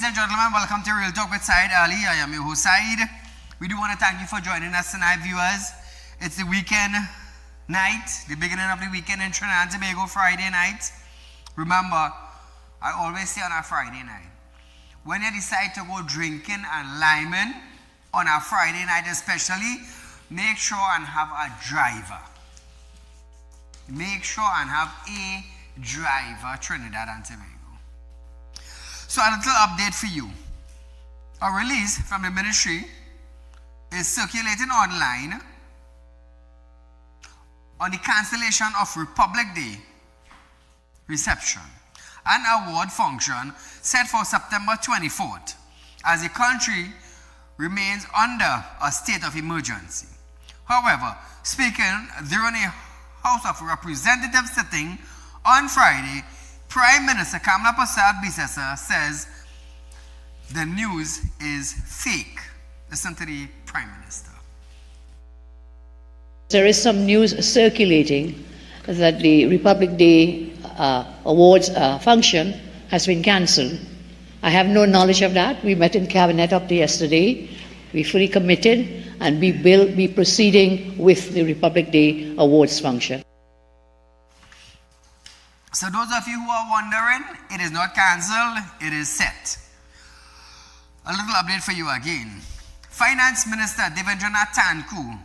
and gentlemen, welcome to Real Talk with Saieed Ali. I am your host, Saieed. We do want to thank you for joining us tonight, viewers. It's the weekend night, the beginning of the weekend in Trinidad and Tobago, Friday night. Remember, I always say on a Friday night, when you decide to go drinking and liming on a Friday night especially, make sure and have a driver. Make sure and have a driver, Trinidad and Tobago. So a little update for you. A release from the ministry is circulating online on the cancellation of Republic Day reception and award function set for September 24th as the country remains under a state of emergency. However, speaking during a House of Representatives sitting on Friday, Prime Minister Kamala Persad-Bissessar says the news is fake. Listen to the Prime Minister. There is some news circulating that the Republic Day awards function has been cancelled. I have no knowledge of that. We met in Cabinet up there yesterday. We fully committed and we will be proceeding with the Republic Day awards function. So those of you who are wondering, it is not cancelled, it is set. A little update for you again. Finance Minister Devendranath Thakur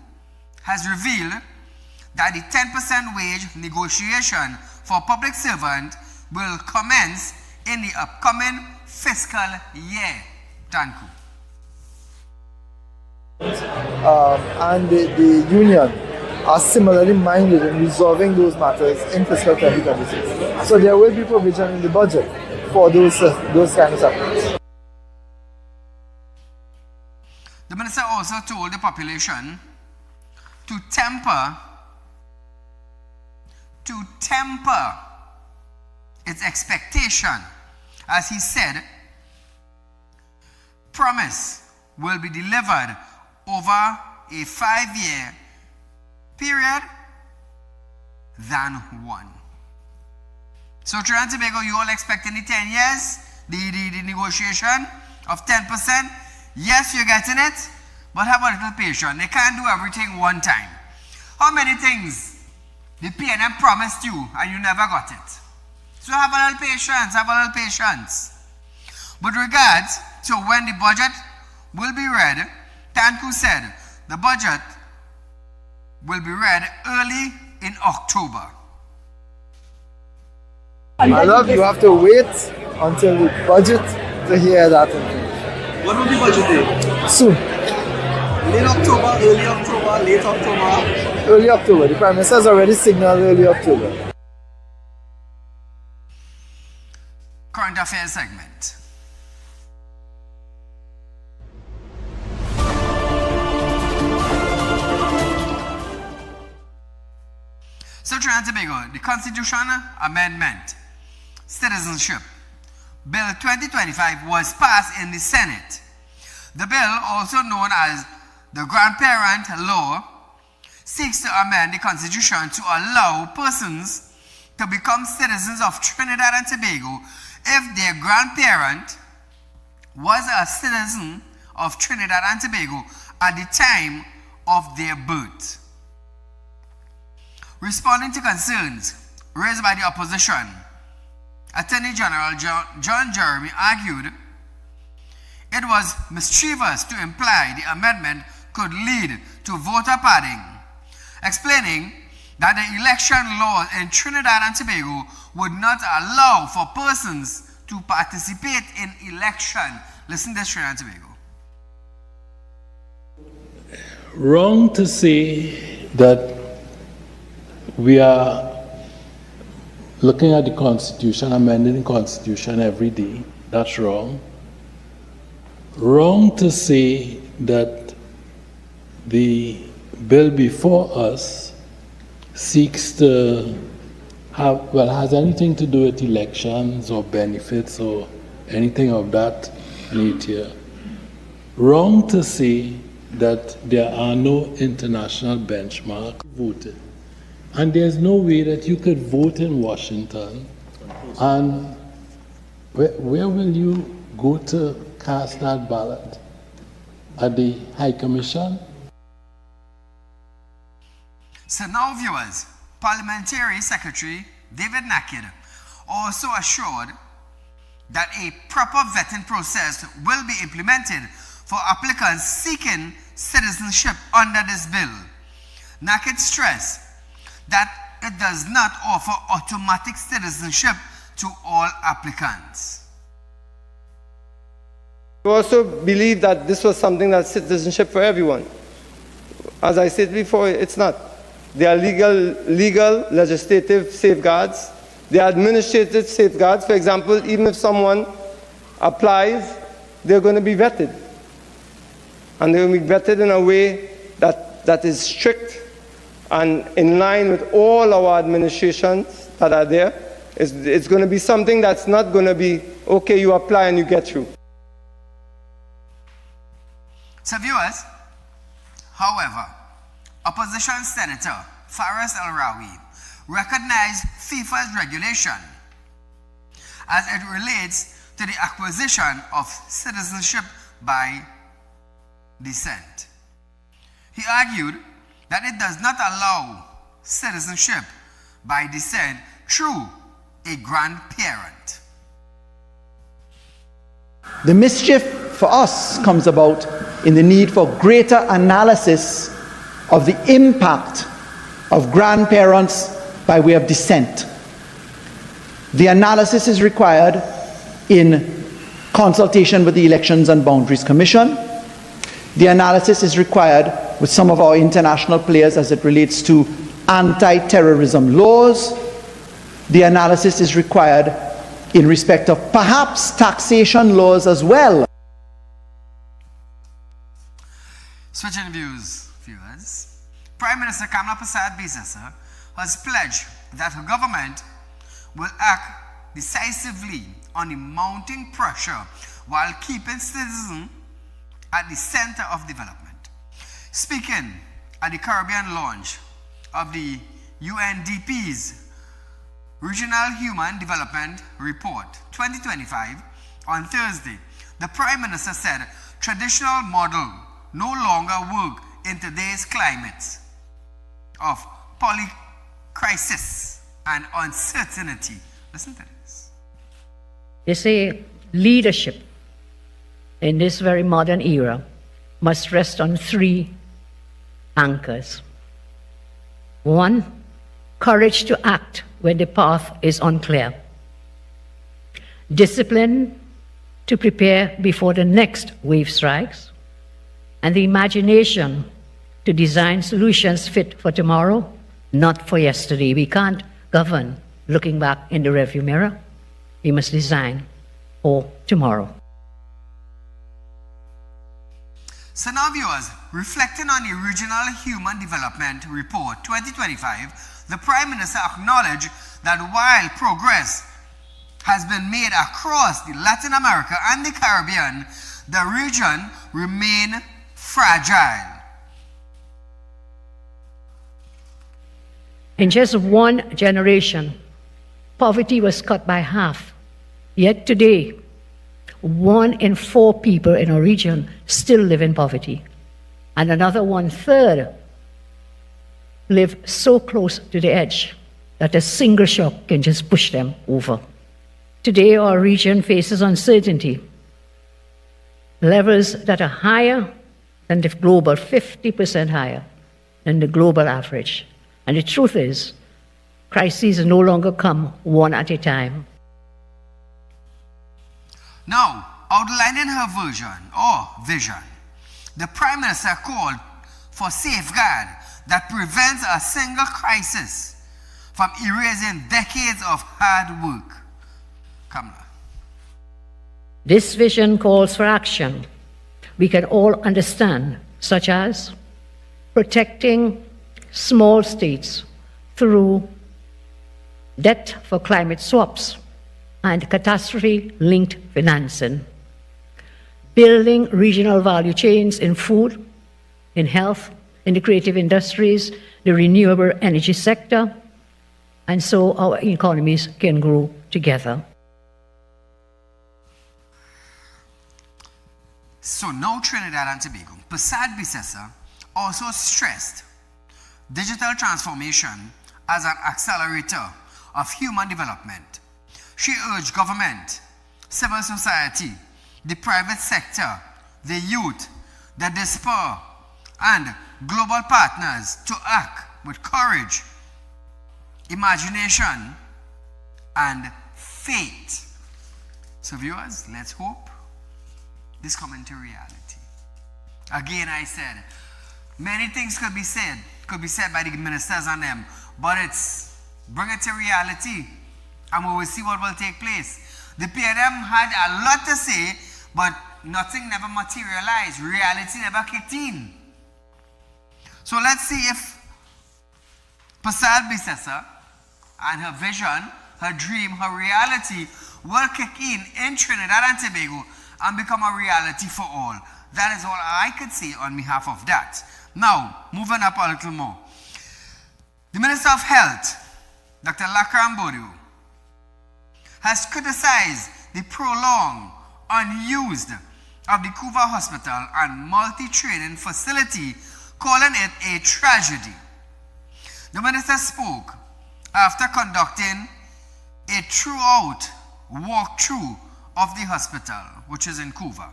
has revealed that the 10% wage negotiation for public servants will commence in the upcoming fiscal year. Thakur. And the union are similarly minded in resolving those matters in fiscal 2026. So there will be provision in the budget for those kind of supplements. The minister also told the population to temper its expectation. As he said, promise will be delivered over a 5-year period than one. So Trinidad and Tobago, you all expecting the 10 years, the negotiation of 10%? Yes, you're getting it, but have a little patience. They can't do everything one time. How many things the PNM promised you and you never got it? So have a little patience, With regards to when the budget will be read, Thakur said the budget will be read early in October. I love you have to wait until the budget to hear that information. What will the budget be? Soon. Late October, early October, late October? Early October. The Prime Minister has already signaled early October. Current affairs segment. So Trinidad and Tobago, the Constitution Amendment, Citizenship, Bill 2025 was passed in the Senate. The bill, also known as the Grandparent Law, seeks to amend the Constitution to allow persons to become citizens of Trinidad and Tobago if their grandparent was a citizen of Trinidad and Tobago at the time of their birth. Responding to concerns raised by the opposition, Attorney General John Jeremy argued it was mischievous to imply the amendment could lead to voter padding, explaining that the election laws in Trinidad and Tobago would not allow for persons to participate in election. Listen to this, Trinidad and Tobago. Wrong to say that we are looking at the Constitution, amending the Constitution every day. That's wrong. Wrong to say that the bill before us seeks to has anything to do with elections or benefits or anything of that nature. Wrong to say that there are no international benchmarks voted. And there's no way that you could vote in Washington and where will you go to cast that ballot at the High Commission? So now, viewers, Parliamentary Secretary David Naked also assured that a proper vetting process will be implemented for applicants seeking citizenship under this bill. Naked stressed that it does not offer automatic citizenship to all applicants. We also believe that this was something that's citizenship for everyone. As I said before, it's not. There are legal, legislative safeguards. There are administrative safeguards. For example, even if someone applies, they're going to be vetted. And they're going to be vetted in a way that is strict and in line with all our administrations that are there. It's going to be something that's not going to be, okay, you apply and you get through. So viewers, however, Opposition Senator Faris El-Rawi recognized FIFA's regulation as it relates to the acquisition of citizenship by descent. He argued that it does not allow citizenship by descent through a grandparent. The mischief for us comes about in the need for greater analysis of the impact of grandparents by way of descent. The analysis is required in consultation with the Elections and Boundaries Commission. The analysis is required with some of our international players as it relates to anti-terrorism laws. The analysis is required in respect of perhaps taxation laws as well. Switching views, viewers. Prime Minister Kamala Persad-Bissessar has pledged that her government will act decisively on the mounting pressure while keeping citizens at the center of development. Speaking at the Caribbean launch of the UNDP's Regional Human Development Report 2025 on Thursday, the Prime Minister said traditional model no longer work in today's climate of polycrisis and uncertainty. Listen to this. They say leadership in this very modern era must rest on three anchors. One, courage to act when the path is unclear. Discipline to prepare before the next wave strikes. And the imagination to design solutions fit for tomorrow, not for yesterday. We can't govern looking back in the rearview mirror. We must design for tomorrow. So now, viewers, reflecting on the Regional Human Development Report 2025, the Prime Minister acknowledged that while progress has been made across the Latin America and the Caribbean, the region remains fragile. In just one generation, poverty was cut by half. Yet today, 1 in 4 people in our region still live in poverty. And another 1/3 live so close to the edge that a single shock can just push them over. Today, our region faces uncertainty, levels that are higher than the global, 50% higher than the global average. And the truth is, crises no longer come one at a time. Now, outlining her vision, the Prime Minister called for safeguard that prevents a single crisis from erasing decades of hard work. Kamala. This vision calls for action we can all understand, such as protecting small states through debt for climate swaps and catastrophe-linked financing, building regional value chains in food, in health, in the creative industries, the renewable energy sector, and so our economies can grow together. So now Trinidad and Tobago. Prasad Bisesa also stressed digital transformation as an accelerator of human development. She urged government, civil society, the private sector, the youth, the diaspora, and global partners to act with courage, imagination, and faith. So viewers, let's hope this come into reality. Again, I said, many things could be said by the ministers and them, but it's bring it to reality and we will see what will take place. The PNM had a lot to say, but nothing never materialized. Reality never kicked in. So let's see if Prasad Bisesa and her vision, her dream, her reality will kick in Trinidad and Tobago and become a reality for all. That is all I could say on behalf of that. Now, moving up a little more. The Minister of Health, Dr. Lakram Bodu, has criticized the prolonged, unused of the Kuva Hospital and multi-training facility, calling it a tragedy. The minister spoke after conducting a throughout walkthrough of the hospital, which is in Kuva.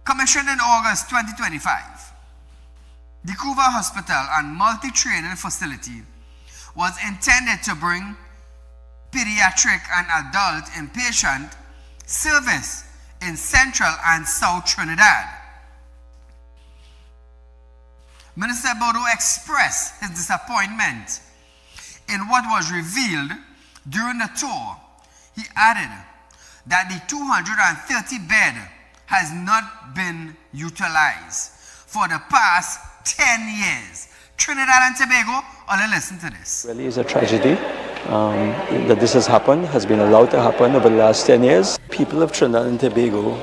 Commissioned in August 2025, the Kuva Hospital and multi-training facility was intended to bring pediatric and adult inpatient service in Central and South Trinidad. Minister Bodo expressed his disappointment in what was revealed during the tour. He added that the 230 bed has not been utilized for the past 10 years. Trinidad and Tobago, only listen to this. Really is a tragedy that this has been allowed to happen over the last 10 years. People of Trinidad and Tobago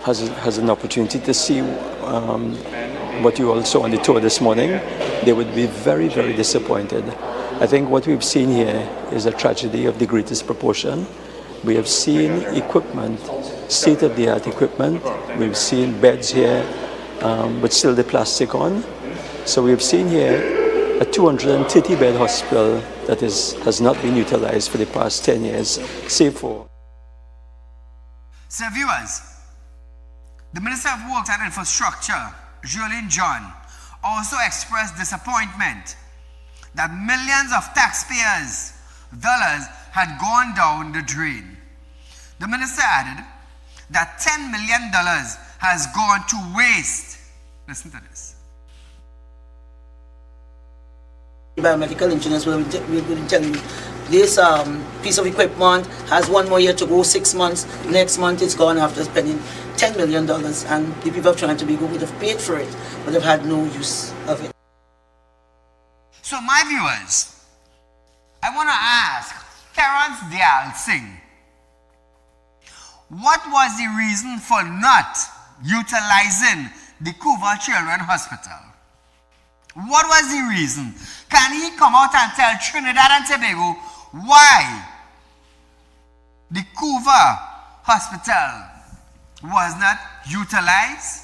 has an opportunity to see what you all saw on the tour this morning. They would be very, very disappointed. I think what we've seen here is a tragedy of the greatest proportion. We have seen equipment, state-of-the-art equipment. We've seen beds here with still the plastic on. So we've seen here a 230-bed hospital that has not been utilized for the past 10 years, save for. So viewers, the Minister of Works and Infrastructure, Julian John, also expressed disappointment that millions of taxpayers' dollars had gone down the drain. The minister added that $10 million has gone to waste. Listen to this. Biomedical engineers will tell you this piece of equipment has 1 more year to go, 6 months. Next month it's gone after spending $10 million, and the people of Trinidad and Tobago would have paid for it, but have had no use of it. So my viewers, I want to ask Terence Dial Singh, what was the reason for not utilizing the Kuva Children's Hospital? What was the reason? Can he come out and tell Trinidad and Tobago why the Kuva Hospital was not utilized?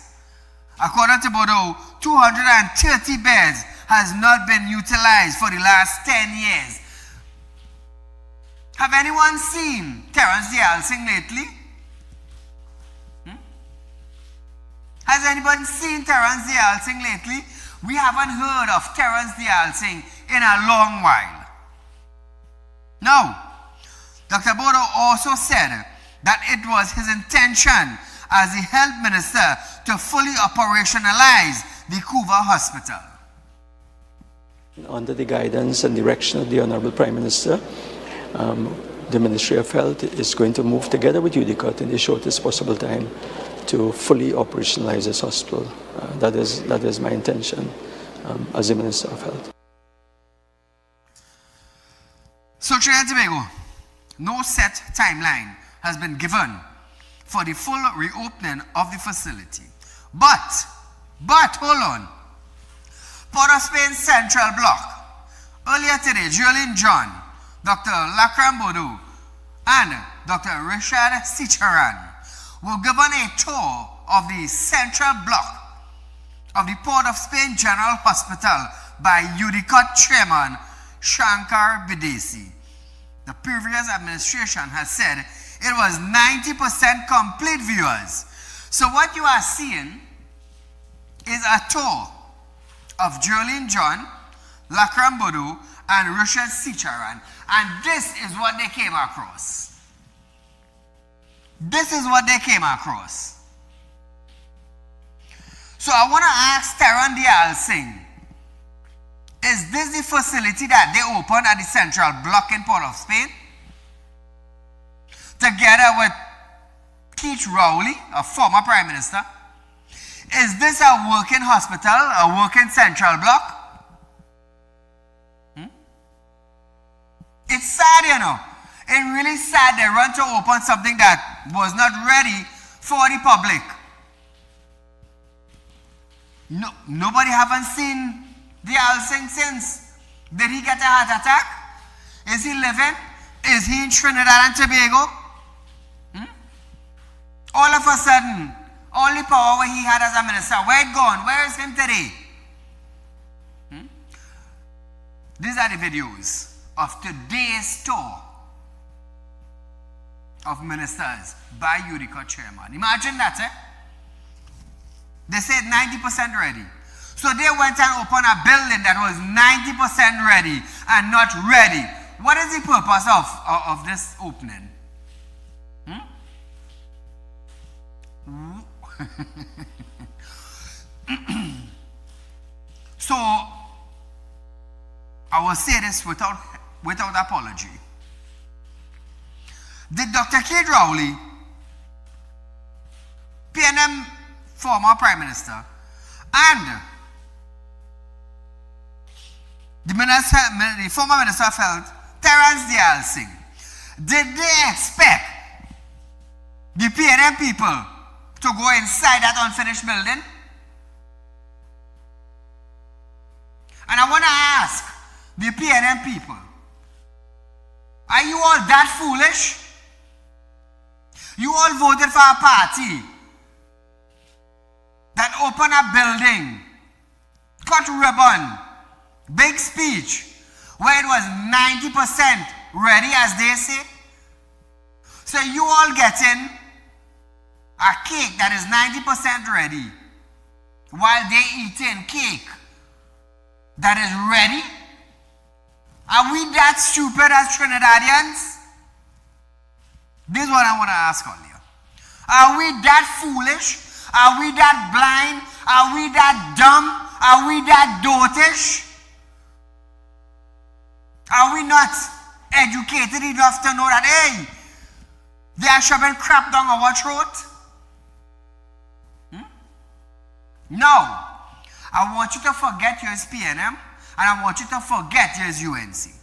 According to Bodo, 230 beds has not been utilized for the last 10 years. Have anyone seen Terence Dial Singh lately? Has anybody seen Terence Dial Singh lately? We haven't heard of Terence Dial Singh in a long while. Now, Dr. Bodo also said that it was his intention as the health minister to fully operationalize the Kuva Hospital. Under the guidance and direction of the Honorable Prime Minister, the Ministry of Health is going to move together with UDCOT in the shortest possible time to fully operationalize this hospital. That is my intention as the Minister of Health. So Trinidad and Tobago, no set timeline has been given for the full reopening of the facility. But hold on. Port of Spain Central Block. Earlier today, Julian John, Dr. Lakram Bodu, and Dr. Richard Sicharan were given a tour of the central block of the Port of Spain General Hospital by UDCOT Chairman Shankar Bidesi. The previous administration has said it was 90% complete, viewers. So what you are seeing is a tour of Jolene John, Lakram Bodo, and Richard Sicharan. And this is what they came across. This is what they came across. So I want to ask Teran Dial Singh, is this the facility that they opened at the Central Block in Port of Spain? Together with Keith Rowley, a former Prime Minister. Is this a working hospital, a working Central Block? It's sad, you know. It's really sad they run to open something that was not ready for the public. No, nobody haven't seen the Alsing since. Did he get a heart attack? Is he living? Is he in Trinidad and Tobago? All of a sudden, all the power he had as a minister, where it gone? Where is him today? These are the videos of today's tour of ministers by UDCOT chairman. Imagine that, eh? They said 90% ready. So they went and opened a building that was 90% ready and not ready. What is the purpose of this opening? So I will say this without apology. Did Dr. Keith Rowley, PNM former Prime Minister, and the former Minister of Health, Terence Dial Singh, did they expect the PNM people to go inside that unfinished building? And I want to ask the PNM people, are you all that foolish? You all voted for a party that opened a building, cut ribbon, big speech, where it was 90% ready, as they say. So you all getting a cake that is 90% ready, while they eating cake that is ready? Are we that stupid as Trinidadians? This is what I want to ask all you. Are we that foolish? Are we that blind? Are we that dumb? Are we that dotish? Are we not educated enough to know that, hey, they are shoving crap down our throat? No. I want you to forget your PNM, and I want you to forget your UNC.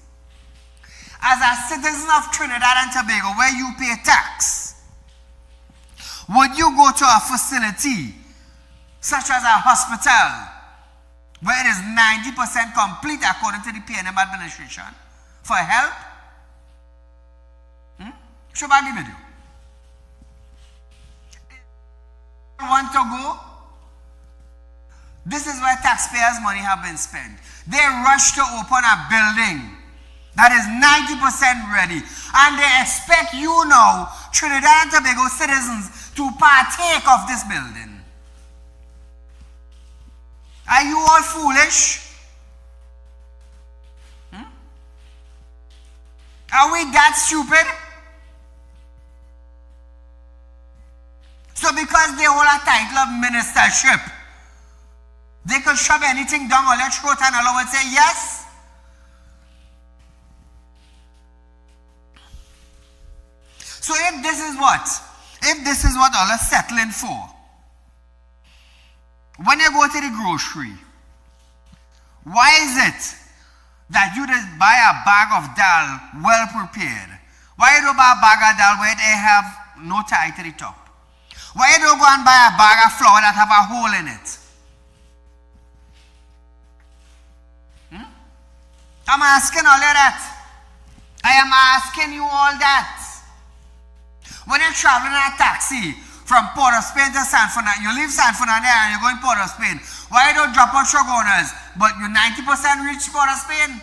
As a citizen of Trinidad and Tobago, where you pay tax, would you go to a facility such as a hospital where it is 90% complete according to the PNM administration for help? Show back the video. If you want to go, this is where taxpayers' money have been spent. They rush to open a building that is 90% ready, and they expect you now, Trinidad and Tobago citizens, to partake of this building. Are you all foolish? Are we that stupid? So because they hold a title of ministership, they could shove anything down our throat and allow it to say yes? So if this is what all are settling for, when you go to the grocery, why is it that you just buy a bag of dal well prepared? Why you don't buy a bag of dal where they have no tie to the top? Why you don't go and buy a bag of flour that have a hole in it? I'm asking all of that. I am asking you all that. When you're traveling in a taxi from Port of Spain to San Fernando. You leave San Fernando and you're going Port of Spain. Why don't drop out Shoguners, but you 90% reach Port of Spain?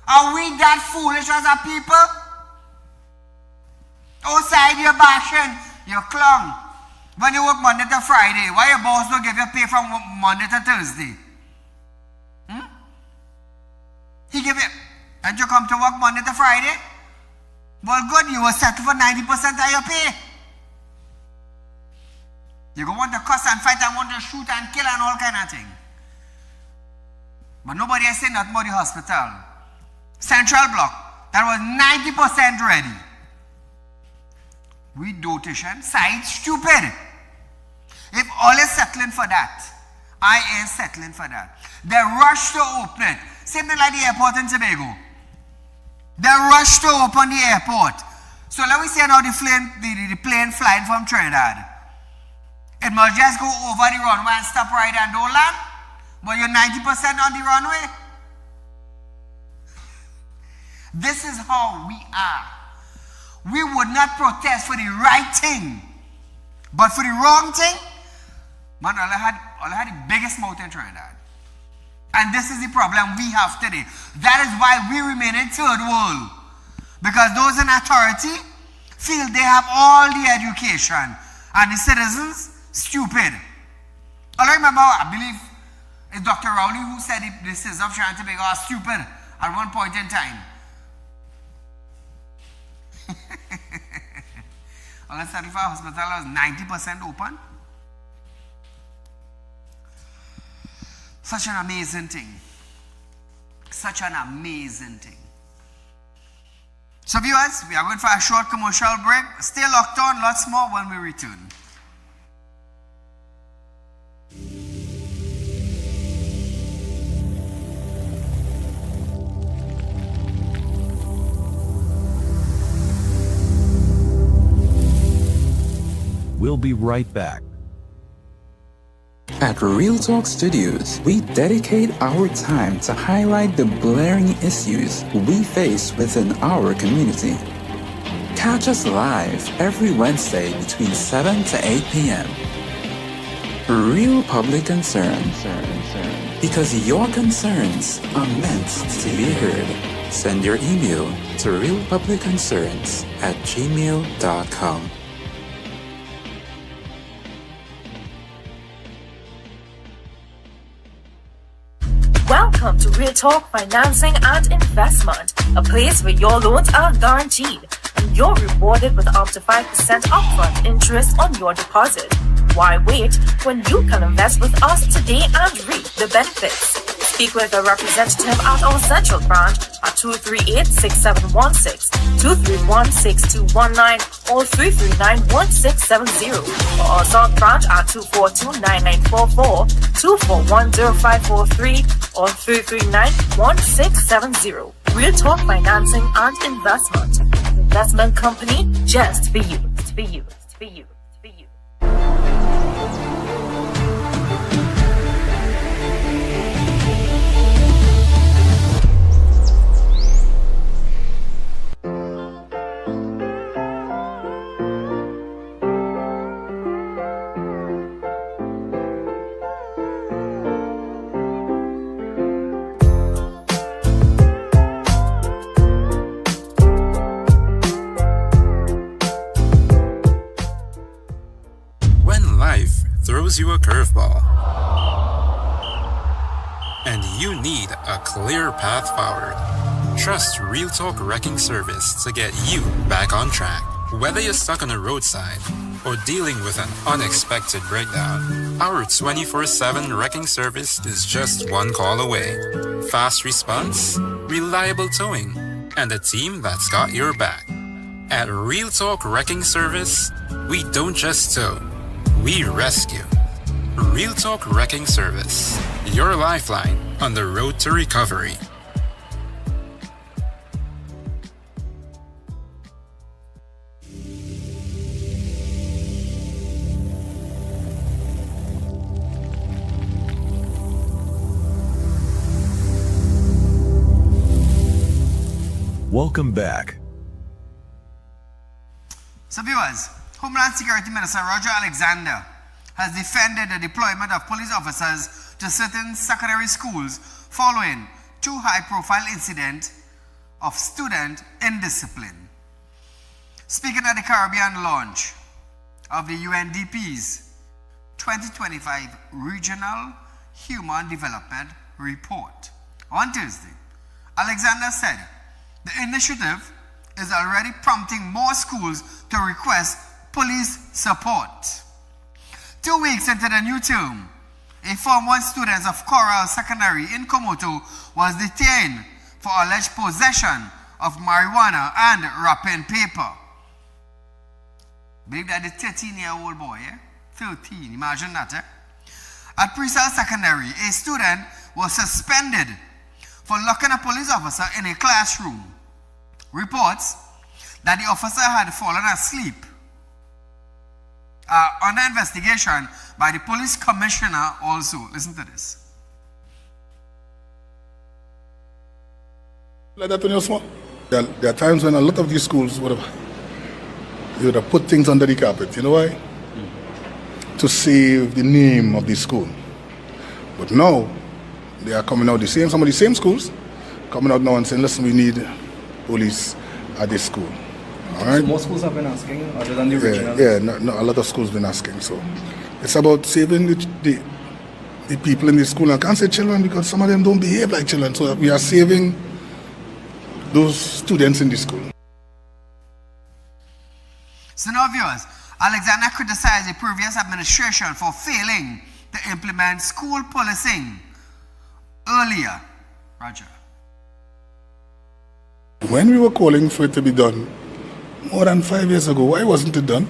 Are we that foolish as a people? Outside you're bashing, you're clown. When you work Monday to Friday, why your boss don't give you pay from Monday to Thursday? He give you, and you come to work Monday to Friday? Well, good, you will settle for 90% of your pay. You go want to cuss and fight and want to shoot and kill and all kind of thing. But nobody has said nothing about the hospital. Central Block, that was 90% ready. We dotation, side stupid. If all is settling for that, I ain't settling for that. They rush to open it. Same thing like the airport in Tobago. They rush to open the airport. So let me say now the plane flying from Trinidad. It must just go over the runway and stop right and don't land. But you're 90% on the runway. This is how we are. We would not protest for the right thing, but for the wrong thing. Man, all I had the biggest mouth in Trinidad. And this is the problem we have today. That is why we remain in third world. Because those in authority feel they have all the education and the citizens stupid. I remember, I believe it's Dr. Rowley who said the citizens of Trinidad and Tobago are stupid at one point in time. All of a sudden, hospital was 90% open. Such an amazing thing. Such an amazing thing. So viewers, we are going for a short commercial break. Stay locked on, lots more when we return. We'll be right back. At Real Talk Studios, we dedicate our time to highlight the glaring issues we face within our community. Catch us live every Wednesday between 7 to 8 p.m. Real Public Concern. Because your concerns are meant to be heard. Send your email to realpublicconcerns@gmail.com. Welcome to Real Talk Financing and Investment, a place where your loans are guaranteed and you're rewarded with up to 5% upfront interest on your deposit. Why wait when you can invest with us today and reap the benefits? Speak with a representative at our central branch at 238-6716, 231-6219, or 339-1670, or our south branch at 242-9944, 241-0543, or 339-1670. Real Talk Financing and Investment. Investment company just for you. For you. For you. For you. Throws you a curveball, and you need a clear path forward. Trust Real Talk Wrecking Service to get you back on track. Whether you're stuck on the roadside or dealing with an unexpected breakdown, our 24/7 wrecking service is just one call away. Fast response, reliable towing, and a team that's got your back. At Real Talk Wrecking Service, we don't just tow, we rescue. Real Talk Wrecking Service, your lifeline on the road to recovery. Welcome back. So viewers, Homeland Security Minister Roger Alexander has defended the deployment of police officers to certain secondary schools following two high-profile incidents of student indiscipline. Speaking at the Caribbean launch of the UNDP's 2025 Regional Human Development Report on Tuesday, Alexander said the initiative is already prompting more schools to request police support. 2 weeks into the new term, a Form 1 student of Coral Secondary in Komoto was detained for alleged possession of marijuana and wrapping paper. Believe that the 13-year-old boy, 13, imagine that, At Presell Secondary, a student was suspended for locking a police officer in a classroom. Reports that the officer had fallen asleep are under investigation by the police commissioner also. Listen to this. Like that when you're small. There are times when a lot of these schools would have put things under the carpet. You know why? To save the name of the school. But now, they are coming out some of the same schools, coming out now and saying, listen, we need police at this school. All right? So most schools have been asking, other than the original? Yeah, no, a lot of schools have been asking. So it's about saving the people in the school. I can't say children because some of them don't behave like children. So we are saving those students in the school. So now viewers, Alexander criticized the previous administration for failing to implement school policing earlier. Roger. When we were calling for it to be done more than 5 years ago, why wasn't it done?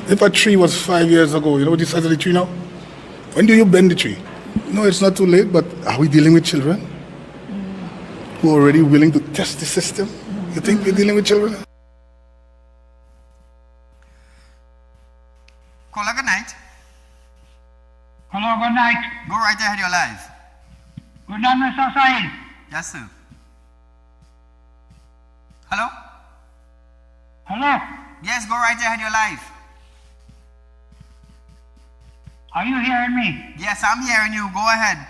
If a tree was 5 years ago, you know what the size of the tree now? When do you bend the tree? No, it's not too late, but are we dealing with children who are already willing to test the system? You think we're dealing with children? Caller, good night. Hello, good night. Go right ahead, you're live. Good night, Mr. Saeed. Yes, sir. Hello? Hello? Yes, go right ahead, you're live. Are you hearing me? Yes, I'm hearing you. Go ahead.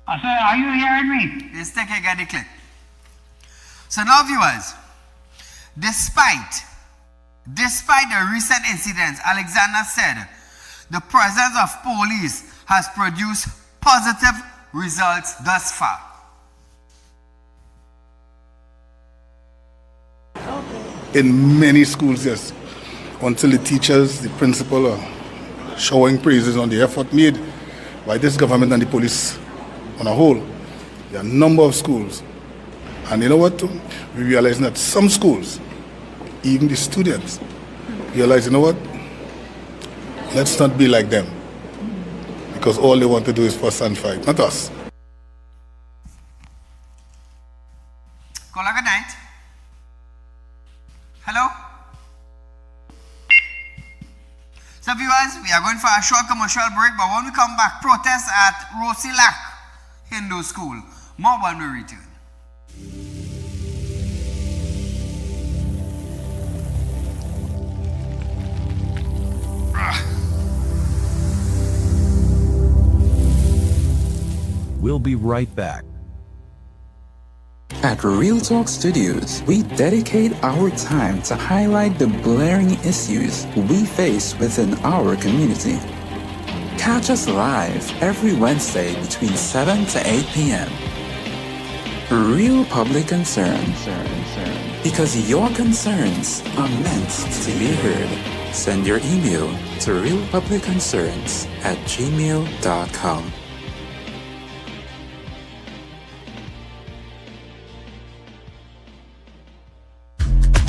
I said, are you hearing me? Let's take a get the clip. So now, viewers, despite the recent incidents, Alexander said the presence of police has produced positive results thus far. In many schools, yes. Until the teachers, the principal are showering praises on the effort made by this government and the police on a whole. There are a number of schools. And you know what too? We realize that some schools, even the students, realize, you know what? Let's not be like them. Because all they want to do is fuss and fight, not us. Caller, good night. Hello? So viewers, we are going for a short commercial break, but when we come back, protests at Rosilak Hindu School. More when we return. We'll be right back. At Real Talk Studios, we dedicate our time to highlight the glaring issues we face within our community. Catch us live every Wednesday between 7 to 8 p.m. Real Public Concern. Because your concerns are meant to be heard. Send your email to realpublicconcerns@gmail.com.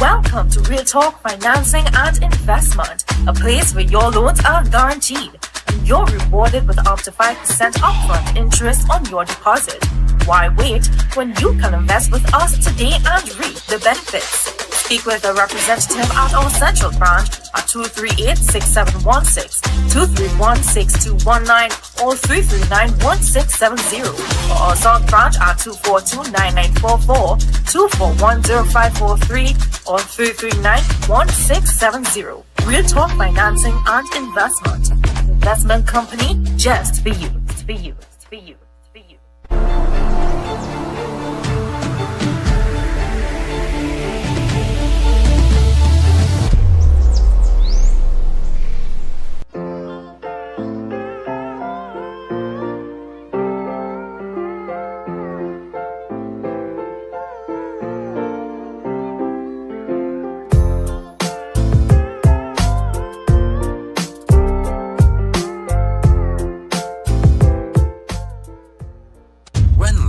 Welcome to Real Talk Financing and Investment, a place where your loans are guaranteed and you're rewarded with up to 5% upfront interest on your deposit. Why wait when you can invest with us today and reap the benefits? speak with a representative at our central branch at 238-6716, 231-6219, or 339-1670, or our south branch at 242-9944, 241-0543, or 339-1670. Real Talk Financing and Investment. Investment company just for you. For you. For you. For you.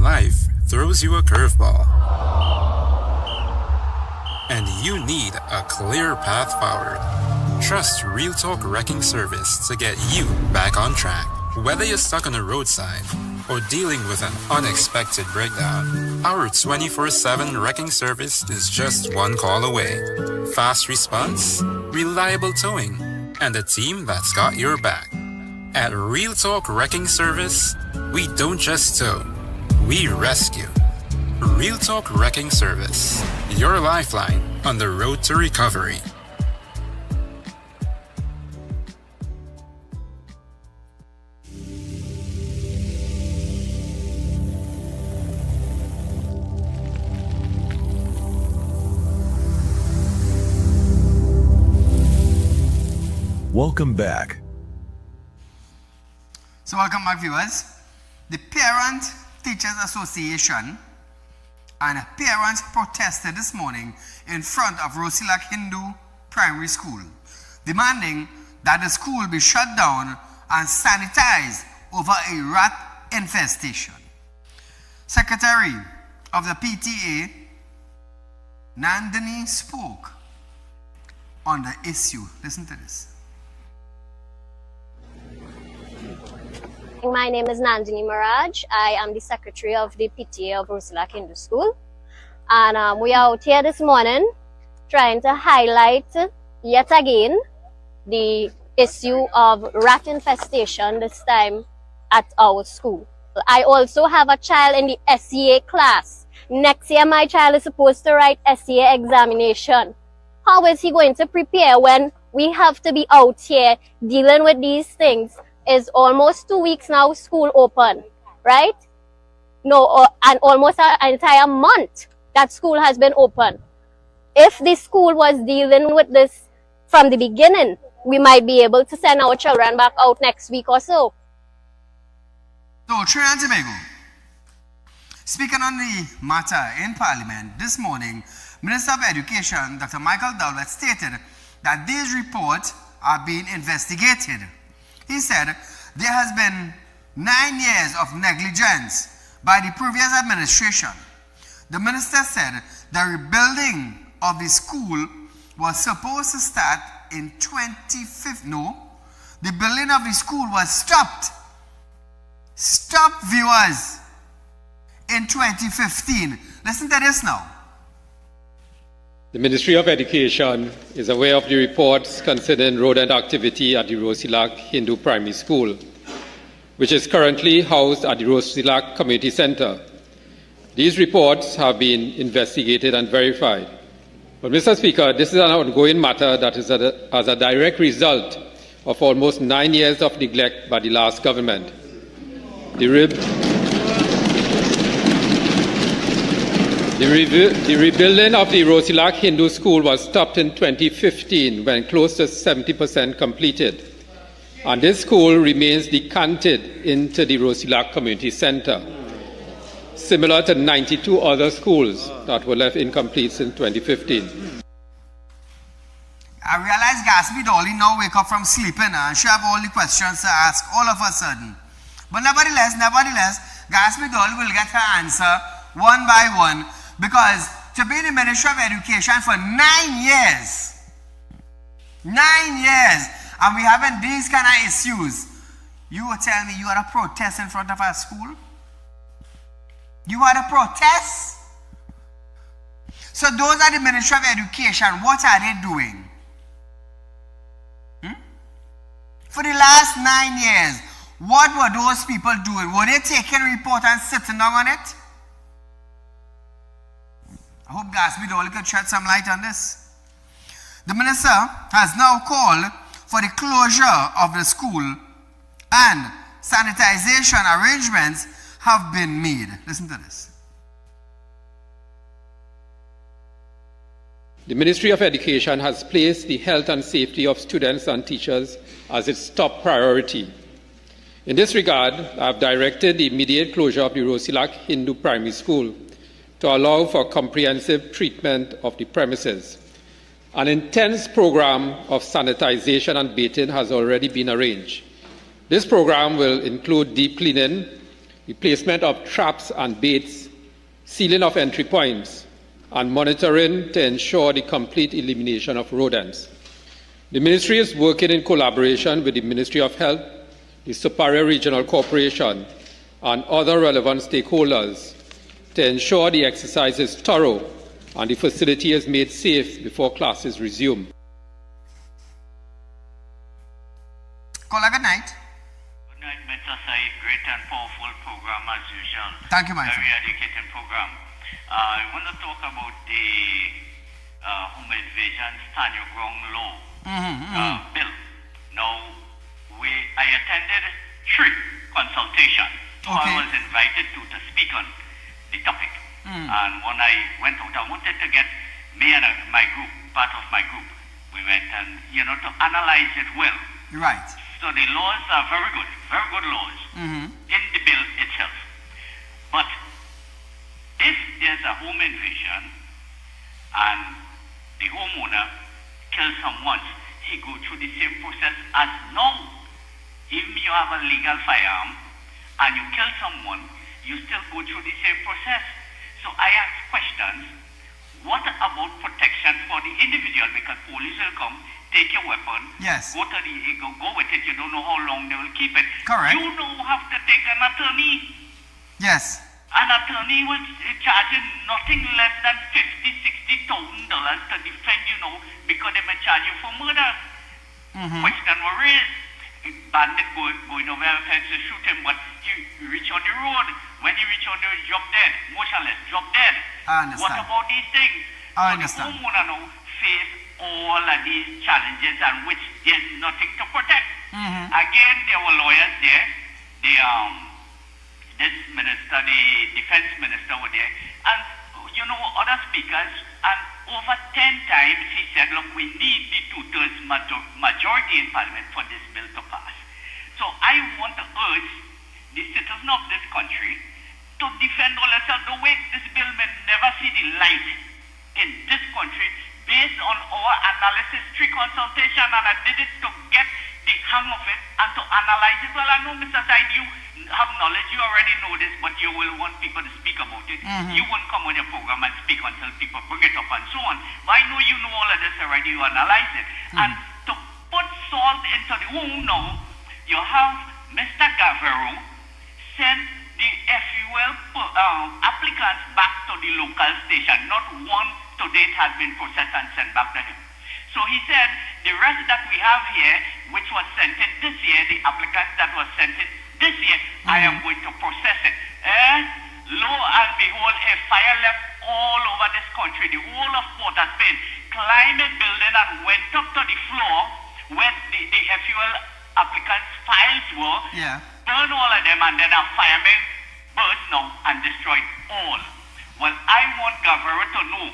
Life throws you a curveball, and you need a clear path forward. Trust Real Talk Wrecking Service to get you back on track. Whether you're stuck on a roadside or dealing with an unexpected breakdown, our 24/7 wrecking service is just one call away. Fast response, reliable towing, and a team that's got your back. At Real Talk Wrecking Service, we don't just tow, we rescue. Real Talk Wrecking Service, your lifeline on the road to recovery. Welcome back. So welcome back, viewers. The Parent Teachers Association and parents protested this morning in front of Rosilak Hindu Primary School, demanding that the school be shut down and sanitized over a rat infestation. Secretary of the PTA, Nandini, spoke on the issue. Listen to this. My name is Nandini Maraj. I am the secretary of the PTA of Rosilak Hindu School. And we are out here this morning trying to highlight yet again the issue of rat infestation, this time at our school. I also have a child in the SEA class. Next year my child is supposed to write SEA examination. How is he going to prepare when we have to be out here dealing with these things? Is almost 2 weeks now school open, right? No, and almost an entire month that school has been open. If the school was dealing with this from the beginning, we might be able to send our children back out next week or so. So, Trinidad and Tobago, speaking on the matter in Parliament this morning, Minister of Education, Dr. Michael Dowlett, stated that these reports are being investigated. He said there has been 9 years of negligence by the previous administration. The minister said the rebuilding of the school was supposed to start in 2015. No, the building of the school was stopped. Stop, viewers, in 2015. Listen to this now. The Ministry of Education is aware of the reports concerning rodent activity at the Rosilak Hindu Primary School, which is currently housed at the Rosilak Community Center. These reports have been investigated and verified. But, Mr. Speaker, this is an ongoing matter that is as a direct result of almost 9 years of neglect by the last government. The rebuilding of the Rosilak Hindu School was stopped in 2015 when close to 70% completed. And this school remains decanted into the Rosilak Community Center, similar to 92 other schools that were left incomplete in 2015. I realize Gatsby Dolly now wake up from sleeping and she have all the questions to ask all of a sudden. But nevertheless, Gatsby Dolly will get her answer one by one, because to be the Minister of Education for 9 years, 9 years, and we having these kind of issues, you will tell me you had a protest in front of our school? You had a protest? So those are the Ministry of Education. What are they doing? For the last 9 years, what were those people doing? Were they taking a report and sitting down on it? I hope Gatsby Dolly could shed some light on this. The minister has now called for the closure of the school and sanitization arrangements have been made. Listen to this. The Ministry of Education has placed the health and safety of students and teachers as its top priority. In this regard, I have directed the immediate closure of the Rosilak Hindu Primary School to allow for comprehensive treatment of the premises. An intense program of sanitization and baiting has already been arranged. This program will include deep cleaning, replacement of traps and baits, sealing of entry points, and monitoring to ensure the complete elimination of rodents. The Ministry is working in collaboration with the Ministry of Health, the Superior Regional Corporation, and other relevant stakeholders to ensure the exercise is thorough and the facility is made safe before classes resume. Caller, good night. Good night, Mr. Saeed. Great and powerful program as usual. Thank you, my friend. Very educating program. I want to talk about the home invasion stand your ground law bill. Now, I attended 3 consultations, so I was invited to speak on the topic. And when I went out, I wanted to get me and my group, part of my group, we went and, to analyze it well. Right. So the laws are very good laws in the bill itself. But if there's a home invasion and the homeowner kills someone, he goes through the same process as now. Even you have a legal firearm and you kill someone, you still go through the same process. So I ask questions, what about protection for the individual? Because police will come, take your weapon, go with it, you don't know how long they will keep it. Correct. You don't have to take an attorney. Yes. An attorney will charge you nothing less than $50,000, $60,000 to defend because they may charge you for murder. Question was raised. Bandit going over a fence to shoot him, but he reach on the road. When he reach on the road, drop dead, motionless, drop dead. I understand. What about these things? I understand. The homeowner now face all of these challenges and which there's nothing to protect. Again, there were lawyers there. This minister, the defense minister were there, and other speakers, and over 10 times he said, look, we need the 2/3 majority in parliament for this bill to pass. So I want to urge the citizens of this country to defend all themselves. The way this bill may never see the light in this country based on our analysis, 3 consultation, and I did it to get the hang of it and to analyze it. Well, I know, Mr. Said, you have knowledge, you already know this, but you will want people to speak about it. You won't come on your program and speak until people bring it up and so on. But I know you know all of this already, you analyze it. And to put salt into the wound now, you have Mr. Gavero send the FUL applicants back to the local station. Not one to date has been processed and sent back to him. So he said, the rest that we have here, which was sent in this year, the applicants that was sent in this year, I am going to process it. Lo and behold, a fire left all over this country. The whole of Port of Spain climbed a building and went up to the floor where the FUL applicants' files were, burned all of them, and then a fireman burst now and destroyed all. Well, I want Gavero to know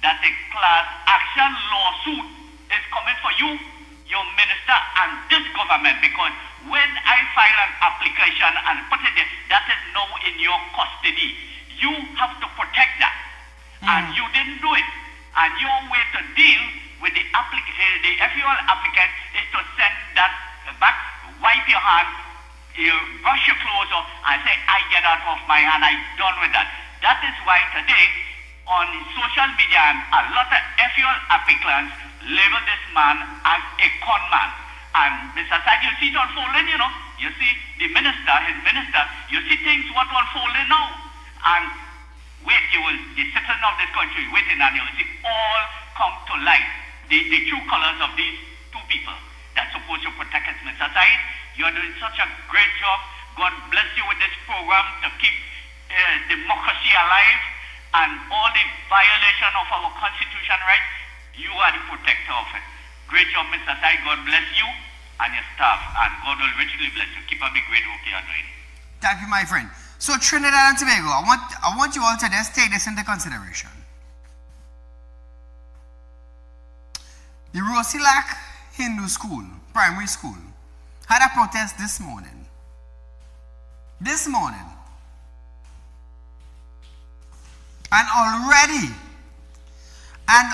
that a class action lawsuit is coming for you, your minister, and this government, because when I file an application and put it there, that is now in your custody. You have to protect that, and you didn't do it. And your way to deal with the FUL applicant is to send that back, wipe your hand, you brush your clothes off, and say, I get out of my hand, I'm done with that. That is why today, on social media, a lot of FUL applicants label this man as a con man. And Mr. Said, you see it unfolding, you see the minister, his minister, you see things what unfolding now. And we if you will, the citizens of this country waiting and you will see all come to light. The true colors of these two people that's supposed to protect us, Mr. Said. You're doing such a great job. God bless you with this program to keep democracy alive and all the violation of our constitution rights. You are the protector of it. Great job, Mr. Said. God bless you and your staff, and God will richly bless you. Keep up the great work you are doing. Thank you, my friend. So Trinidad and Tobago, I want you all to just take this into consideration. The Rosilak Hindu School, primary school, had a protest this morning. This morning. And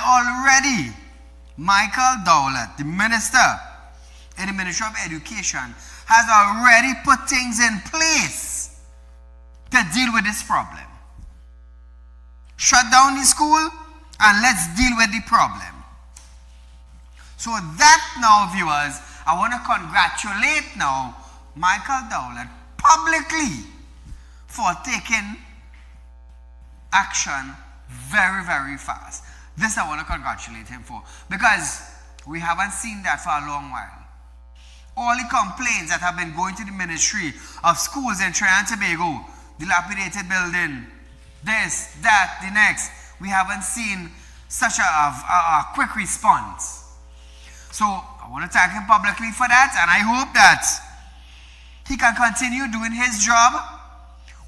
already, Michael Dowlett, the minister in the Ministry of Education, has already put things in place to deal with this problem. Shut down the school and let's deal with the problem. So that now, viewers, I want to congratulate now Michael Dowlett publicly for taking action very, very fast. This I want to congratulate him for, because we haven't seen that for a long while. All the complaints that have been going to the Ministry of Schools in Trinidad and Tobago, dilapidated building, this, that, the next, we haven't seen such a quick response. So I want to thank him publicly for that, and I hope that he can continue doing his job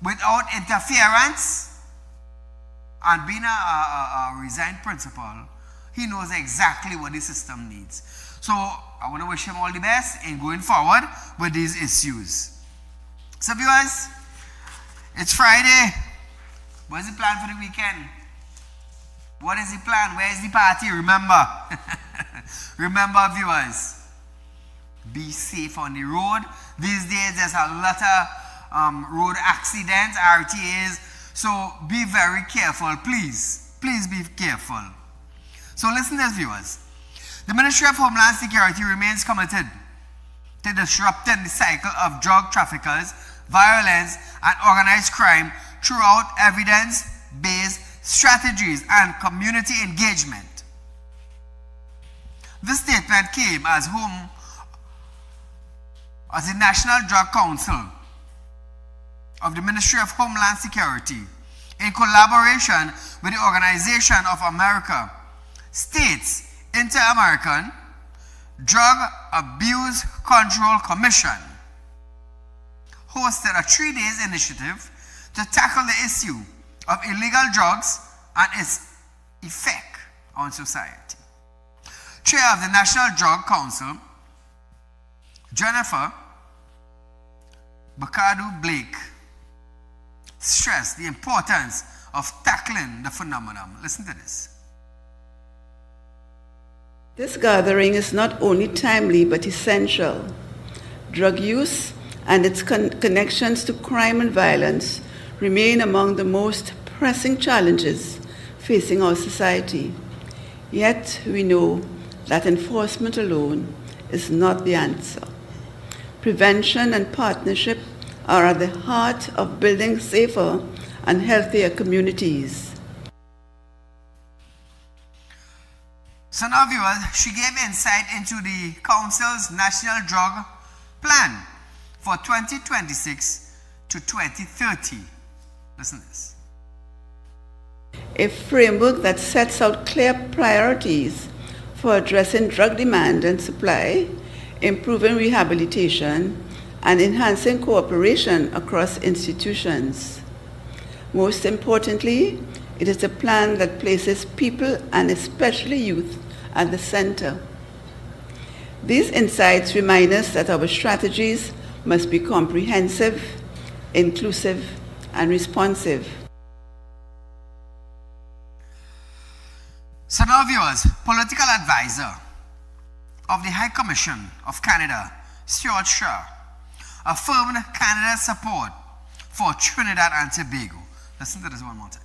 without interference. And being a resigned principal, he knows exactly what the system needs. So I want to wish him all the best in going forward with these issues. So viewers, it's Friday. What is the plan for the weekend? What is the plan? Where is the party? Remember, remember viewers, be safe on the road. These days there's a lot of road accidents, RTAs. So be very careful, please. Please be careful. So listen to this, viewers. The Ministry of Homeland Security remains committed to disrupting the cycle of drug traffickers, violence, and organized crime throughout evidence-based strategies and community engagement. This statement came as the National Drug Council of the Ministry of Homeland Security, in collaboration with the Organization of America, States Inter-American Drug Abuse Control Commission, hosted a 3-day initiative to tackle the issue of illegal drugs and its effect on society. Chair of the National Drug Council, Jennifer Bacadu Blake, stressed the importance of tackling the phenomenon. Listen to this. This gathering is not only timely but essential. Drug use and its connections to crime and violence remain among the most pressing challenges facing our society. Yet we know that enforcement alone is not the answer. Prevention and partnership are at the heart of building safer and healthier communities. So now, viewers, she gave insight into the Council's National Drug Plan for 2026 to 2030. Listen to this. A framework that sets out clear priorities for addressing drug demand and supply, improving rehabilitation, and enhancing cooperation across institutions. Most importantly, it is a plan that places people, and especially youth, at the center. These insights remind us that our strategies must be comprehensive, inclusive, and responsive. So now, viewers, political advisor of the High Commission of Canada, Stuart Shaw, affirmed Canada's support for Trinidad and Tobago. Listen to this one more time.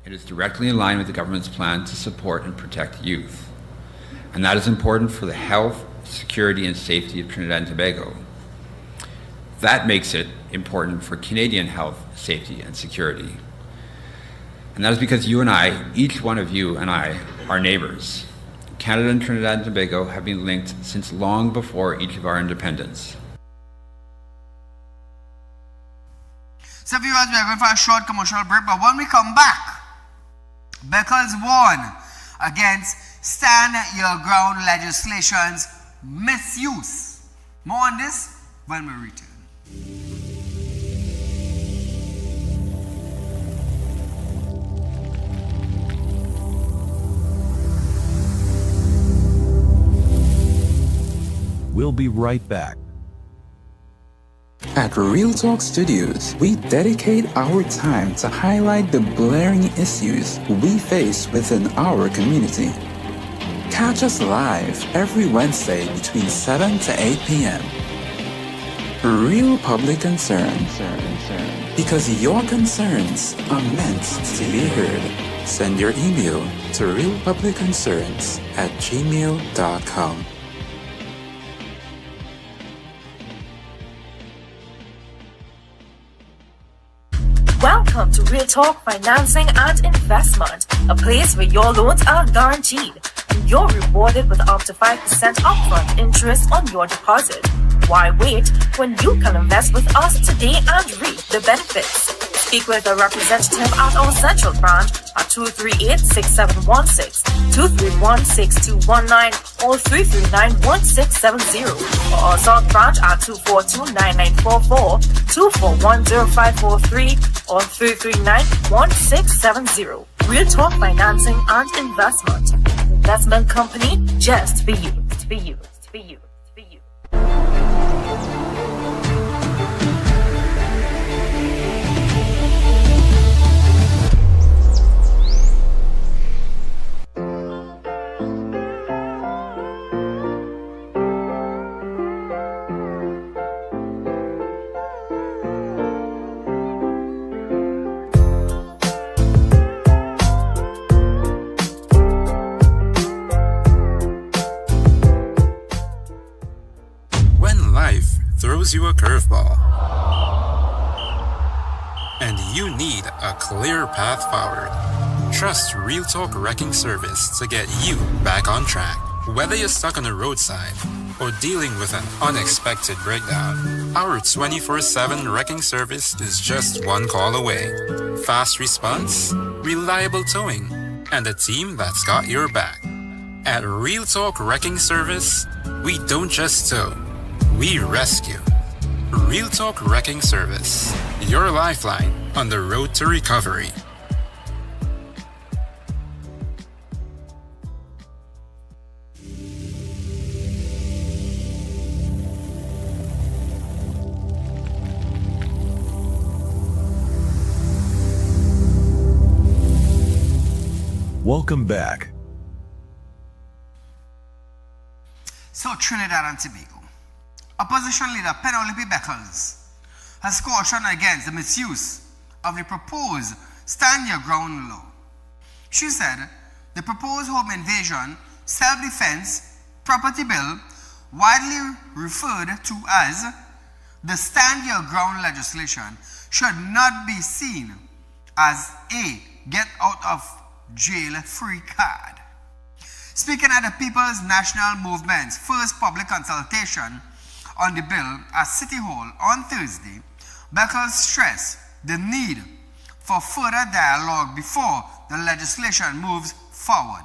It is directly in line with the government's plan to support and protect youth. And that is important for the health, security, and safety of Trinidad and Tobago. That makes it important for Canadian health, safety, and security. And that is because you and I, each one of you and I, are neighbors. Canada and Trinidad and Tobago have been linked since long before each of our independence. So viewers, we are going for a short commercial break, but when we come back, Beckles warn against stand your ground legislation's misuse. More on this when we return. We'll be right back. At Real Talk Studios, we dedicate our time to highlight the blaring issues we face within our community. Catch us live every Wednesday between 7 to 8 p.m. Real Public Concern. Because your concerns are meant to be heard. Send your email to realpublicconcerns@gmail.com. Welcome to Real Talk Financing and Investment, a place where your loans are guaranteed and you're rewarded with up to 5% upfront interest on your deposit. Why wait when you can invest with us today and reap the benefits? Speak with a representative at our central branch at 238-6716, 231-6219, or 339-1670, or our south branch at 242-9944, 241-0543, or 339-1670. Real Talk Financing and Investment. Investment company just for you. For you. For you. For you. Throws you a curveball, and you need a clear path forward. Trust Real Talk Wrecking Service to get you back on track. Whether you're stuck on the roadside or dealing with an unexpected breakdown, our 24/7 wrecking service is just one call away. Fast response, reliable towing, and a team that's got your back. At Real Talk Wrecking Service, we don't just tow, we rescue. Real Talk Wrecking Service, your lifeline on the road to recovery. Welcome back. So Trinidad and Tobago. Opposition leader Penelope Beckles has cautioned against the misuse of the proposed Stand Your Ground law. She said the proposed home invasion, self-defense, property bill, widely referred to as the Stand Your Ground legislation, should not be seen as a get-out-of-jail-free card. Speaking at the People's National Movement's first public consultation on the bill at City Hall on Thursday, Beckles stressed the need for further dialogue before the legislation moves forward.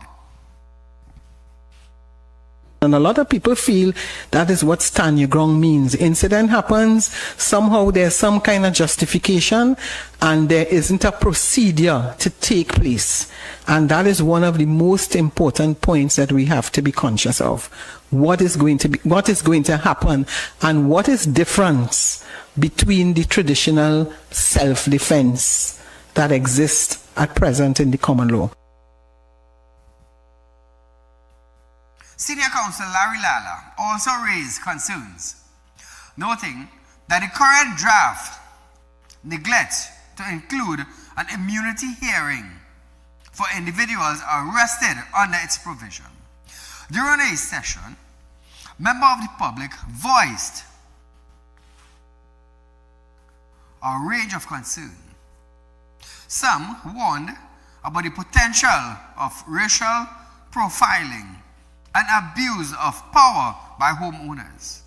And a lot of people feel that is what stand your ground means. Incident happens, somehow there's some kind of justification, and there isn't a procedure to take place. And that is one of the most important points that we have to be conscious of. What is going to happen, and what is difference between the traditional self-defense that exists at present in the common law. Senior Counsel Larry Lala also raised concerns, noting that the current draft neglects to include an immunity hearing for individuals arrested under its provision. During a session, members of the public voiced a range of concern. Some warned about the potential of racial profiling and abuse of power by homeowners,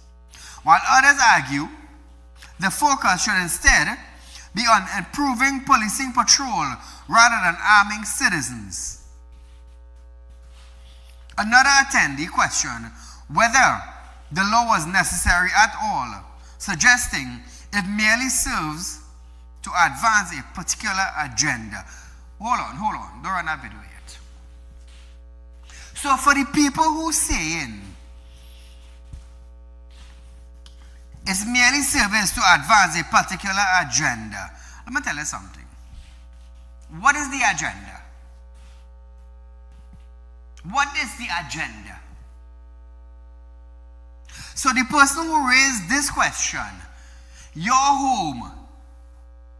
while others argue the focus should instead be on improving policing patrol rather than arming citizens. Another attendee questioned whether the law was necessary at all, suggesting it merely serves to advance a particular agenda. Hold on, don't run that video yet. So for the people who saying it's merely serves to advance a particular agenda, let me tell you something. What is the agenda? What is the agenda? So the person who raised this question, your home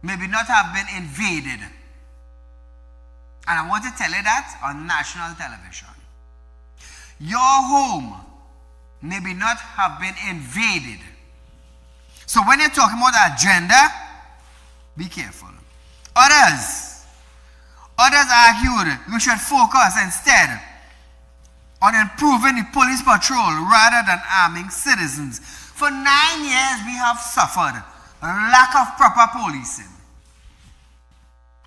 maybe not have been invaded. And I want to tell you that on national television. Your home maybe not have been invaded. So when you're talking about agenda, be careful. Others argued we should focus instead on improving the police patrol rather than arming citizens. For 9 years we have suffered a lack of proper policing.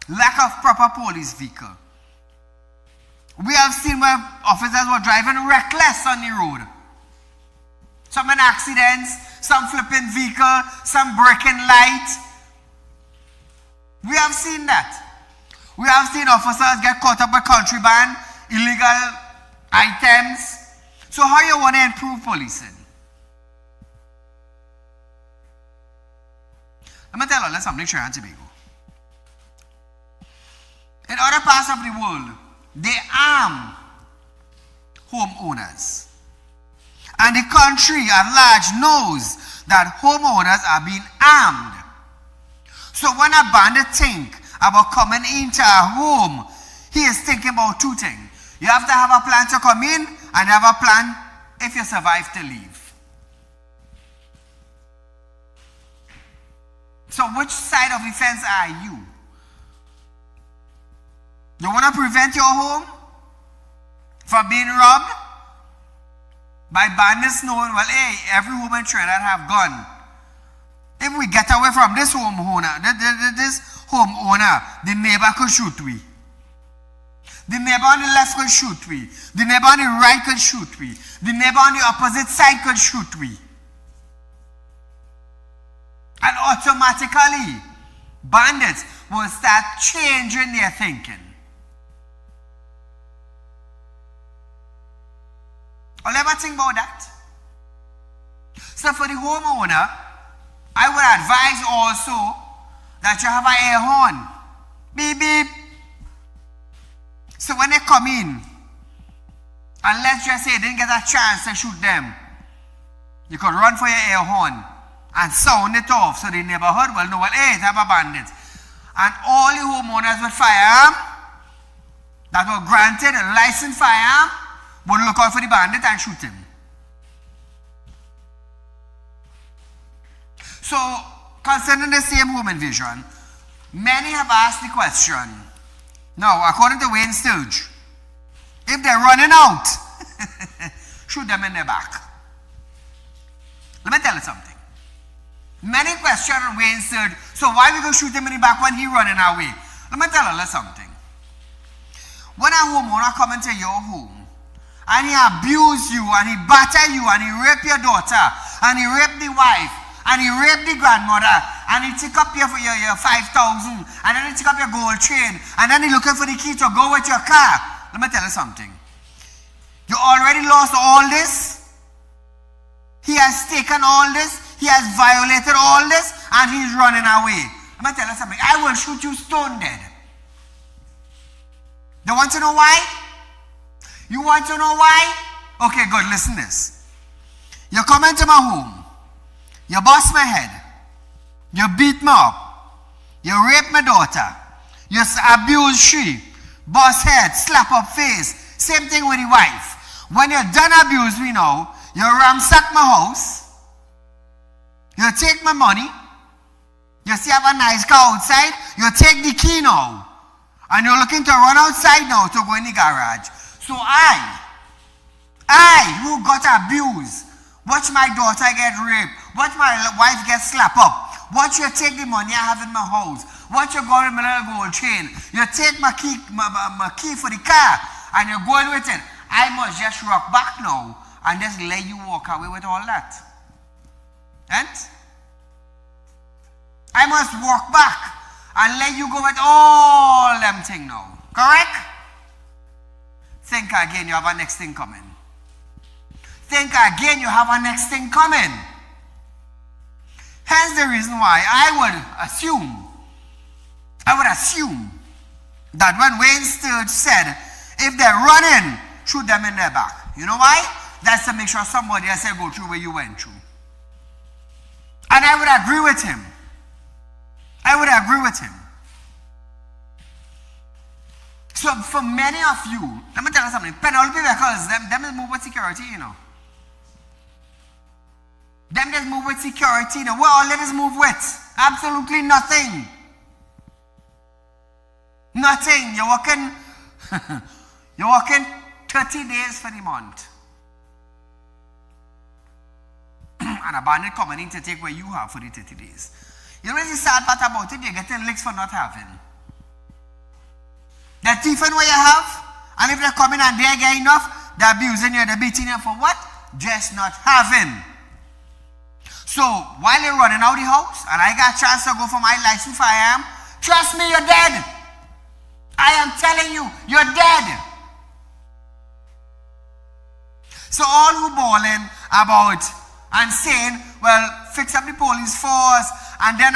Lack of proper police vehicle. We have seen where officers were driving reckless on the road. Some in accidents, some flipping vehicle, some breaking light. We have seen that. We have seen officers get caught up with contraband, illegal items. So how you want to improve policing? Let me tell you something, Trinidad and Tobago. In other parts of the world, they arm homeowners. And the country at large knows that homeowners are being armed. So when a bandit think about coming into a home, he is thinking about two things. You have to have a plan to come in and have a plan if you survive to leave. So which side of the fence are you? You want to prevent your home from being robbed? By bandits knowing, well, hey, every home in Trinidad have gun. If we get away from this homeowner, the neighbor could shoot we. The neighbor on the left could shoot we. The neighbor on the right could shoot we. The neighbor on the opposite side could shoot we. And automatically, bandits will start changing their thinking. I'll ever think about that. So for the homeowner, I would advise also that you have an air horn. Beep, beep. So when they come in, and let's just say they didn't get a chance to shoot them, you could run for your air horn and sound it off so the neighborhood will know, well, hey, it's a bandit. And all the homeowners with firearm that were granted a licensed firearm would look out for the bandit and shoot him. So, concerning the same home invasion, many have asked the question. Now, according to Wayne Sturge, if they're running out, shoot them in the back. Let me tell you something. Many question Wayne Sturge, so why we go shoot him in the back when he running away? Let me tell you something. When a homeowner come into your home, and he abuse you, and he batter you, and he rape your daughter, and he rape the wife, and he rape the grandmother, and he take up your 5,000, and then he take up your gold chain, and then he looking for the key to go with your car. Let me tell you something. You already lost all this. He has taken all this. He has violated all this, and he's running away. Let me tell you something. I will shoot you stone dead. You want to know why? You want to know why? Okay, good. Listen this. You come into my home. You bust my head. You beat me up. You rape my daughter. You abuse she. Bust head. Slap up face. Same thing with the wife. When you're done abuse me now, you ransack my house. You take my money. You see, have a nice car outside, you take the key now. And you're looking to run outside now to go in the garage. So I who got abused, watch my daughter get raped, watch my wife get slapped up, watch you take the money I have in my house, watch you go in my little gold chain, you take my key for the car, and you're going with it. I must just rock back now and just let you walk away with all that. And I must walk back and let you go with all them things now. Correct? Think again, you have a next thing coming. Think again, you have a next thing coming. Hence the reason why I would assume that when Wayne Sturge said, if they're running, shoot them in their back. You know why? That's to make sure somebody else go through where you went through. And I would agree with him. So for many of you, let me tell you something. Penelope vehicles, them is move with security, you know. Them just move with security, you know. What all ladies move with? Absolutely nothing. Nothing. You're working 30 days for the month. And a bandit coming in to take what you have for the 30 days. You know the sad part about it? You're getting licks for not having. They're thieving what you have, and if they're coming and they're getting enough, they're abusing you, they're beating you for what? Just not having. So, while you're running out of the house, and I got a chance to go for my license firearm, trust me, you're dead. I am telling you, you're dead. So all who bawling about and saying, well, fix up the police force, and then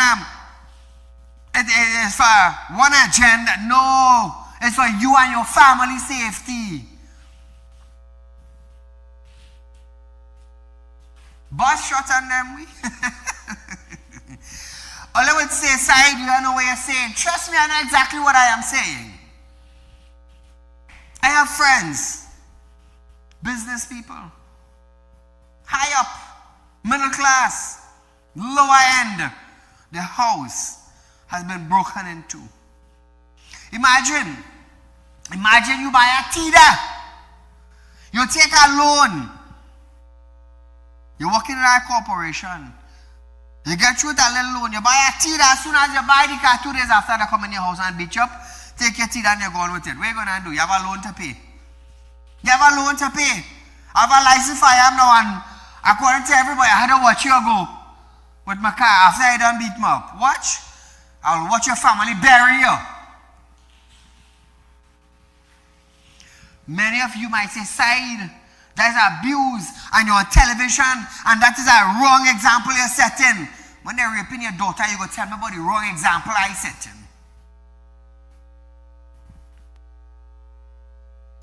it is for one agenda. No, it's for you and your family safety. Boss shot on them. All I would say, Saieed, you don't know what you're saying. Trust me, I know exactly what I am saying. I have friends, business people, high up, middle class, lower end. The house has been broken into. Imagine you buy a TIDA. You take a loan. You're working in a corporation. You get through that little loan. You buy a TIDA. As soon as you buy the car, 2 days after they come in your house and beat you up, take your TIDA and you're going with it. What are you going to do? You have a loan to pay. I have a license firearm now, and according to everybody, I had to watch you go with my car after I done beat me up. Watch. I'll watch your family bury you. Many of you might say, Saieed, there's abuse and you're on television, and that is a wrong example you're setting. When they're raping your daughter, you go tell me about the wrong example I setting.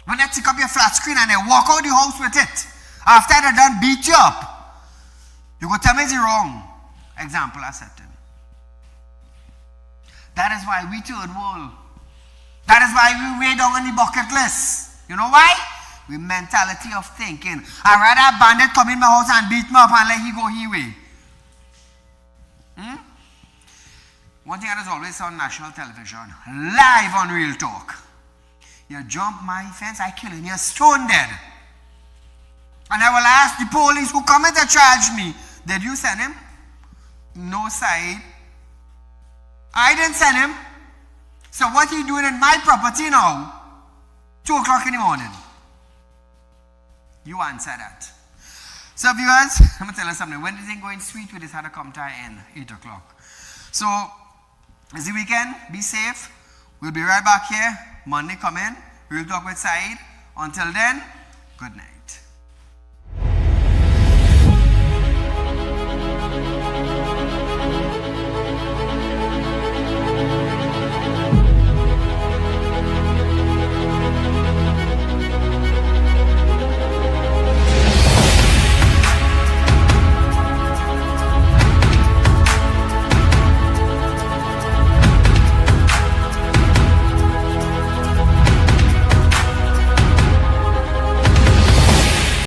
When they take up your flat screen and they walk out the house with it, after they done beat you up, you go tell me it's the wrong example I setting. That is why we third world. That is why we way down on the bucket list. You know why? We mentality of thinking, I'd rather a bandit come in my house and beat me up and let he go his way. One thing that is always on national television, live on Real Talk. You jump my fence, I kill him, you're stone dead. And I will ask the police who come in to charge me, did you send him? No, Saieed. I didn't send him. So what are you doing in my property now? 2 o'clock in the morning. You answer that. So viewers, I'm going to tell you something. When this thing going sweet, we just had to come to an end, 8 o'clock. So, it's the weekend. Be safe. We'll be right back here. Monday come in. We'll talk with Saieed. Until then, good night.